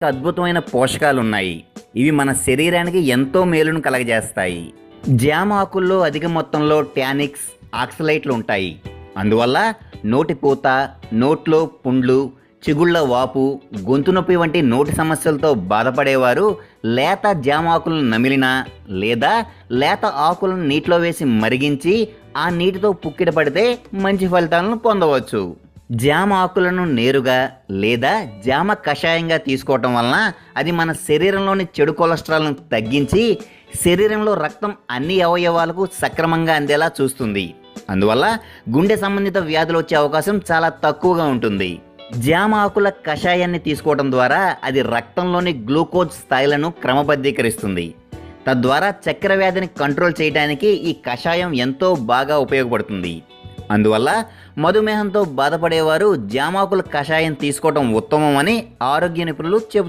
అద్భుతమైన పోషకాలున్నాయి. ఇవి మన శరీరానికి ఎంతో మేలును కలగజేస్తాయి. జామ ఆకుల్లో అధిక మొత్తంలో టానిక్స్, ఆక్సలైట్లు ఉంటాయి. అందువల్ల నోటిపూత, నోట్లో పుండ్లు, చిగుళ్ళ వాపు, గొంతు నొప్పి వంటి నోటి సమస్యలతో బాధపడేవారు లేత జామ ఆకులను నమిలినా లేదా లేత ఆకులను నీటిలో వేసి మరిగించి ఆ నీటితో పుక్కిట పడితే మంచి ఫలితాలను పొందవచ్చు. జామ ఆకులను నేరుగా లేదా జామ కషాయంగా తీసుకోవటం వలన అది మన శరీరంలోని చెడు కొలెస్ట్రాల్ను తగ్గించి శరీరంలో రక్తం అన్ని అవయవాలకు సక్రమంగా అందేలా చూస్తుంది. అందువల్ల గుండె సంబంధిత వ్యాధులు వచ్చే అవకాశం చాలా తక్కువగా ఉంటుంది. జామ ఆకుల కషాయాన్ని తీసుకోవడం ద్వారా అది రక్తంలోని గ్లూకోజ్ స్థాయిలను క్రమబద్ధీకరిస్తుంది. తద్వారా చక్కెర వ్యాధిని కంట్రోల్ చేయడానికి ఈ కషాయం ఎంతో బాగా ఉపయోగపడుతుంది. అందువల్ల మధుమేహంతో బాధపడేవారు జామాకుల కషాయం తీసుకోవడం ఉత్తమమని ఆరోగ్య నిపుణులు చెబుతున్నారు.